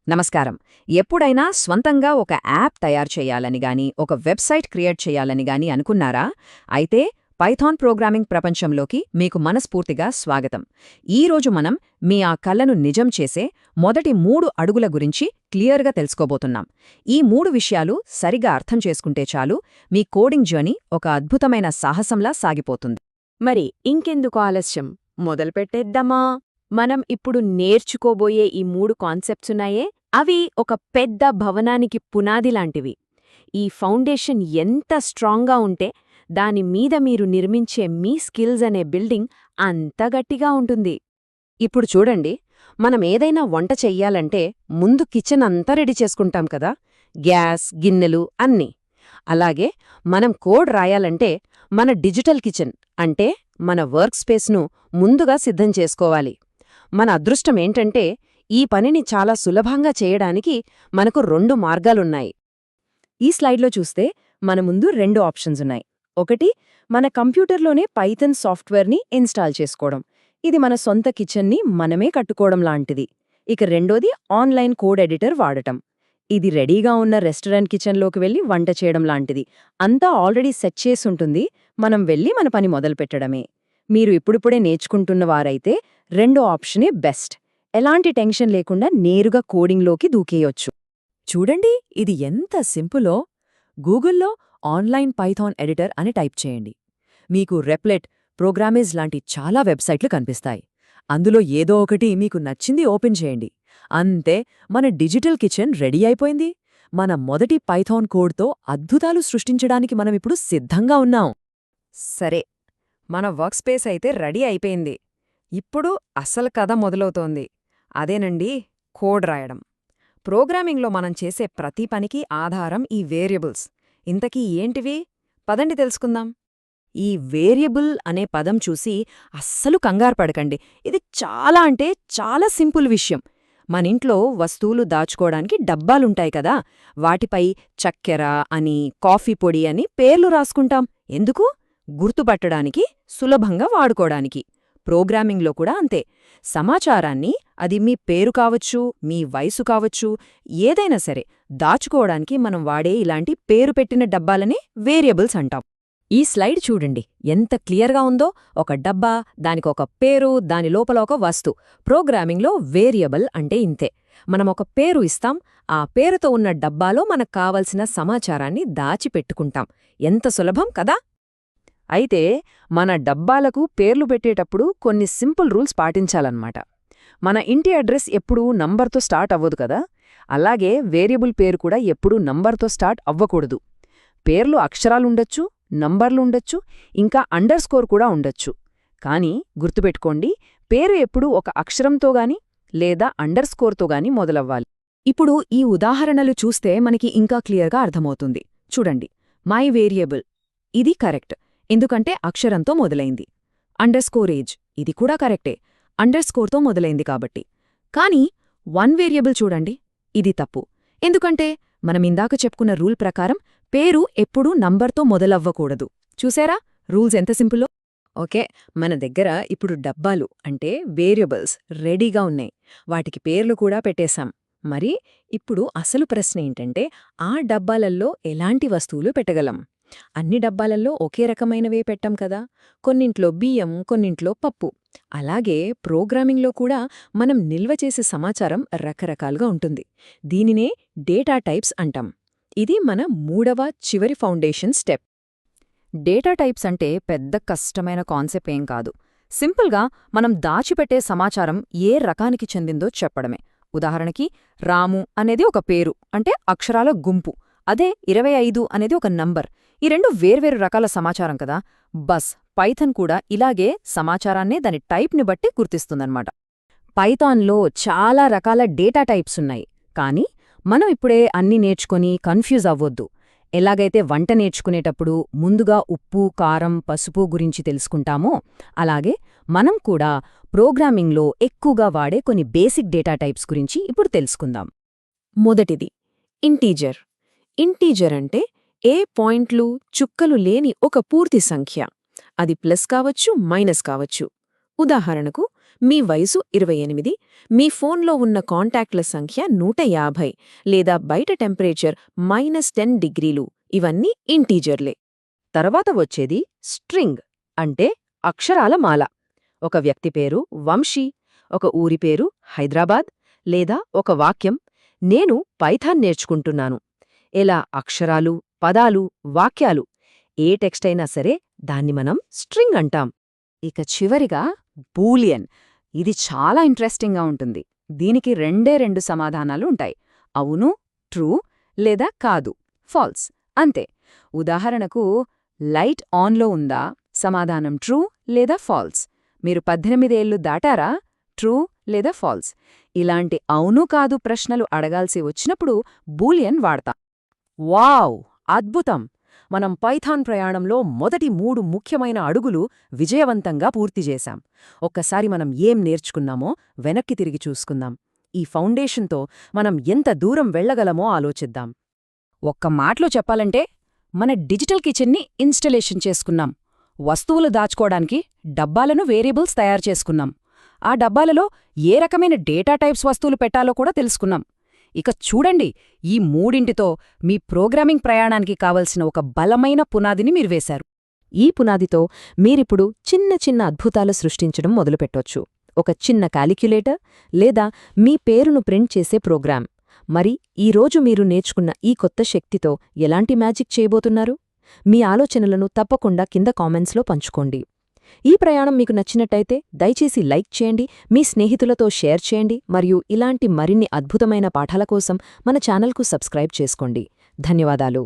నమస్కారం. ఎప్పుడైనా స్వంతంగా ఒక యాప్ తయారు చేయాలని గాని, ఒక వెబ్సైట్ క్రియేట్ చేయాలని గాని అనుకున్నారా? అయితే పైథాన్ ప్రోగ్రామింగ్ ప్రపంచంలోకి మీకు మనస్ఫూర్తిగా స్వాగతం. ఈరోజు మనం మీ ఆ కలను నిజం చేసే మొదటి 3 అడుగుల గురించి క్లియర్గా తెలుసుకోబోతున్నాం. ఈ 3 విషయాలు సరిగా అర్థం చేసుకుంటే చాలు, మీ కోడింగ్ జర్నీ ఒక అద్భుతమైన సాహసంలా సాగిపోతుంది. మరి ఇంకెందుకు ఆలస్యం, మొదలుపెట్టేద్దామా? మనం ఇప్పుడు నేర్చుకోబోయే ఈ 3 కాన్సెప్ట్సున్నాయే, అవి ఒక పెద్ద భవనానికి పునాది లాంటివి. ఈ ఫౌండేషన్ ఎంత స్ట్రాంగ్గా ఉంటే దాని మీద మీరు నిర్మించే మీ స్కిల్స్ అనే బిల్డింగ్ అంత గట్టిగా ఉంటుంది. ఇప్పుడు చూడండి, మనం ఏదైనా వంట చెయ్యాలంటే ముందు కిచెన్ అంతా రెడీ చేసుకుంటాం కదా, గ్యాస్, గిన్నెలు అన్నీ. అలాగే మనం కోడ్ రాయాలంటే మన డిజిటల్ కిచెన్ అంటే మన వర్క్ స్పేస్ను ముందుగా సిద్ధం చేసుకోవాలి. మన అదృష్టమేంటంటే ఈ పనిని చాలా సులభంగా చేయడానికి మనకు 2 మార్గాలున్నాయి. ఈ స్లైడ్లో చూస్తే మన ముందు 2 ఆప్షన్స్ ఉన్నాయి. ఒకటి, మన కంప్యూటర్లోనే పైథాన్ సాఫ్ట్వేర్ని ఇన్స్టాల్ చేసుకోవడం. ఇది మన సొంత కిచెన్ని మనమే కట్టుకోవడం లాంటిది. ఇక రెండోది, ఆన్లైన్ కోడ్ ఎడిటర్ వాడటం. ఇది రెడీగా ఉన్న రెస్టారెంట్ కిచెన్లోకి వెళ్ళి వంట చేయడం లాంటిది. అంతా ఆల్రెడీ సెట్ చేసుంటుంది, మనం వెళ్ళి మన పని మొదలుపెట్టడమే. మీరు ఇప్పుడిప్పుడే నేర్చుకుంటున్నవారైతే రెండో ఆప్షనే బెస్ట్. ఎలాంటి టెన్షన్ లేకుండా నేరుగా కోడింగ్లోకి దూకేయొచ్చు. చూడండి, ఇది ఎంత సింపులో. గూగుల్లో ఆన్లైన్ పైథాన్ ఎడిటర్ అని టైప్ చేయండి. మీకు రెప్లెట్, ప్రోగ్రామేజ్ లాంటి చాలా వెబ్సైట్లు కనిపిస్తాయి. అందులో ఏదో ఒకటి మీకు నచ్చింది ఓపెన్ చేయండి. అంతే, మన డిజిటల్ కిచెన్ రెడీ అయిపోయింది. మన మొదటి పైథాన్ కోడ్తో అద్భుతాలు సృష్టించడానికి మనమిప్పుడు సిద్ధంగా ఉన్నాం. సరే, మన వర్క్ స్పేస్ అయితే రెడీ అయిపోయింది. ఇప్పుడు అసలు కథ మొదలవుతోంది. అదేనండి, కోడ్ రాయడం. ప్రోగ్రామింగ్లో మనం చేసే ప్రతి పనికి ఆధారం ఈ వేరియబుల్స్. ఇంతకీ ఏంటివి? పదండి తెలుసుకుందాం. ఈ వేరియబుల్ అనే పదం చూసి అస్సలు కంగారు పడకండి. ఇది చాలా అంటే చాలా సింపుల్ విషయం. మనింట్లో వస్తువులు దాచుకోవడానికి డబ్బాలుంటాయి కదా, వాటిపై చక్కెర అని, కాఫీ పొడి అని పేర్లు రాసుకుంటాం. ఎందుకు? గుర్తుపట్టడానికి, సులభంగా వాడుకోవడానికి. ప్రోగ్రామింగ్లో కూడా అంతే. సమాచారాన్ని, అది మీ పేరు కావచ్చు, మీ వయసు కావచ్చు, ఏదైనా సరే, దాచుకోవడానికి మనం వాడే ఇలాంటి పేరు పెట్టిన డబ్బాలనే వేరియబుల్స్ అంటాం. ఈ స్లైడ్ చూడండి, ఎంత క్లియర్గా ఉందో. ఒక డబ్బా, దానికొక పేరు, దాని లోపల ఒక వస్తు. ప్రోగ్రామింగ్లో వేరియబుల్ అంటే ఇంతే. మనం ఒక పేరు ఇస్తాం, ఆ పేరుతో ఉన్న డబ్బాలో మనకు కావలసిన సమాచారాన్ని దాచిపెట్టుకుంటాం. ఎంత సులభం కదా! అయితే మన డబ్బాలకు పేర్లు పెట్టేటప్పుడు కొన్ని సింపుల్ రూల్స్ పాటించాలన్నమాట. మన ఇంటి అడ్రస్ ఎప్పుడూ నంబర్తో స్టార్ట్ అవ్వదు కదా, అలాగే వేరియబుల్ పేరు కూడా ఎప్పుడూ నంబర్తో స్టార్ట్ అవ్వకూడదు. పేర్లు అక్షరాలుండొచ్చు, నంబర్లుండొచ్చు, ఇంకా అండర్స్కోర్ కూడా ఉండొచ్చు. కానీ గుర్తుపెట్టుకోండి, పేరు ఎప్పుడూ ఒక అక్షరంతోగాని లేదా అండర్స్కోర్తోగాని మొదలవ్వాలి. ఇప్పుడు ఈ ఉదాహరణలు చూస్తే మనకి ఇంకా క్లియర్గా అర్థమవుతుంది. చూడండి, మై వేరియబుల్, ఇది కరెక్ట్, ఎందుకంటే అక్షరంతో మొదలైంది. అండర్స్కోర్ ఏజ్, ఇది కూడా కరెక్టే, అండర్స్కోర్తో మొదలైంది కాబట్టి. కానీ 1 వేరియబుల్ చూడండి, ఇది తప్పు. ఎందుకంటే మనమిందాక చెప్పుకున్న రూల్ ప్రకారం పేరు ఎప్పుడూ నంబర్తో మొదలవ్వకూడదు. చూసారా రూల్స్ ఎంత సింపులో? ఓకే, మన దగ్గర ఇప్పుడు డబ్బాలు అంటే వేరియబుల్స్ రెడీగా ఉన్నాయి. వాటికి పేర్లు కూడా పెట్టేశాం. మరి ఇప్పుడు అసలు ప్రశ్న ఏంటంటే, ఆ డబ్బాలల్లో ఎలాంటి వస్తువులు పెట్టగలం? అన్ని డబ్బాలల్లో ఒకే రకమైనవే పెట్టం కదా. కొన్నింట్లో బియ్యం, కొన్నింట్లో పప్పు. అలాగే ప్రోగ్రామింగ్లో కూడా మనం నిల్వ చేసే సమాచారం రకరకాలుగా ఉంటుంది. దీనినే డేటా టైప్స్ అంటాం. ఇది మన 3వ చివరి ఫౌండేషన్ స్టెప్. డేటా టైప్స్ అంటే పెద్ద కష్టమైన కాన్సెప్ట్ ఏం కాదు. సింపుల్గా మనం దాచిపెట్టే సమాచారం ఏ రకానికి చెందిందో చెప్పడమే. ఉదాహరణకి, రాము అనేది ఒక పేరు, అంటే అక్షరాల గుంపు. అదే 25 అనేది ఒక నంబర్. ఈ 2 వేర్వేరు రకాల సమాచారం కదా. బస్ పైథాన్ కూడా ఇలాగే సమాచారాన్నే దాని టైప్ని బట్టి గుర్తిస్తుందన్నమాట. పైథాన్లో చాలా రకాల డేటా టైప్స్ ఉన్నాయి. కానీ మనం ఇప్పుడే అన్నీ నేర్చుకొని కన్ఫ్యూజ్ అవ్వొద్దు. ఎలాగైతే వంట నేర్చుకునేటప్పుడు ముందుగా ఉప్పు, కారం, పసుపు గురించి తెలుసుకుంటామో, అలాగే మనం కూడా ప్రోగ్రామింగ్లో ఎక్కువగా వాడే కొన్ని బేసిక్ డేటా టైప్స్ గురించి ఇప్పుడు తెలుసుకుందాం. మొదటిది, ఇంటీజర్. ఇంటీజర్ అంటే ఏ పాయింట్లు, చుక్కలు లేని ఒక పూర్తి సంఖ్య. అది ప్లస్ కావచ్చు, మైనస్ కావచ్చు. ఉదాహరణకు మీ వయసు 28, మీ ఫోన్లో ఉన్న కాంటాక్ట్ల సంఖ్య 150 లేదా బయట టెంపరేచర్ -10 డిగ్రీలు ఇవన్నీ ఇంటీజర్లే. తర్వాత వచ్చేది స్ట్రింగ్ అంటే అక్షరాల మాల. ఒక వ్యక్తి పేరు వంశీ, ఒక ఊరి పేరు హైదరాబాద్, లేదా ఒక వాక్యం నేను పైథాన్ నేర్చుకుంటున్నాను. ఇలా అక్షరాలు, పదాలు, వాక్యాలు ఏ టెక్స్ట్ అయినా సరే దాన్ని మనం స్ట్రింగ్ అంటాం. ఇక చివరిగా బూలియన్. ఇది చాలా ఇంట్రెస్టింగ్గా ఉంటుంది. దీనికి రెండు సమాధానాలు ఉంటాయి. అవును, ట్రూ, లేదా కాదు, ఫాల్స్, అంతే. ఉదాహరణకు లైట్ ఆన్లో ఉందా? సమాధానం ట్రూ లేదా ఫాల్స్. మీరు 18 ఏళ్లు దాటారా? ట్రూ లేదా ఫాల్స్. ఇలాంటి అవును కాదు ప్రశ్నలు అడగాల్సి వచ్చినప్పుడు బూలియన్ వాడతాం. వావ్! అద్భుతం! మనం పైథాన్ ప్రయాణంలో మొదటి 3 ముఖ్యమైన అడుగులు విజయవంతంగా పూర్తి చేశాం. ఒక్కసారి మనం ఏం నేర్చుకున్నామో వెనక్కి తిరిగి చూసుకుందాం. ఈ ఫౌండేషన్తో మనం ఎంత దూరం వెళ్లగలమో ఆలోచిద్దాం. ఒక్క మాటలో చెప్పాలంటే మన డిజిటల్ కిచెన్ని ఇన్స్టలేషన్ చేసుకున్నాం. వస్తువులు దాచుకోవడానికి డబ్బాలను వేరియబుల్స్ తయారు చేసుకున్నాం. ఆ డబ్బాలలో ఏ రకమైన డేటా టైప్స్ వస్తువులు పెట్టాలో కూడా తెలుసుకున్నాం. ఇక చూడండి, ఈ మూడింటితో మీ ప్రోగ్రామింగ్ ప్రయాణానికి కావలసిన ఒక బలమైన పునాదిని మీరు వేశారు. ఈ పునాదితో మీరిప్పుడు చిన్న చిన్న అద్భుతాలు సృష్టించడం మొదలుపెట్టొచ్చు. ఒక చిన్న కాలిక్యులేటర్ లేదా మీ పేరును ప్రింట్ చేసే ప్రోగ్రామ్. మరి ఈరోజు మీరు నేర్చుకున్న ఈ కొత్త శక్తితో ఎలాంటి మ్యాజిక్ చేయబోతున్నారు? మీ ఆలోచనలను తప్పకుండా కింద కామెంట్స్లో పంచుకోండి. ఈ ప్రయాణం మీకు నచ్చినట్టయితే దయచేసి లైక్ చేయండి, మీ స్నేహితులతో షేర్ చేయండి, మరియు ఇలాంటి మరిన్ని అద్భుతమైన పాఠాల కోసం మన ఛానల్కు సబ్స్క్రైబ్ చేసుకోండి. ధన్యవాదాలు.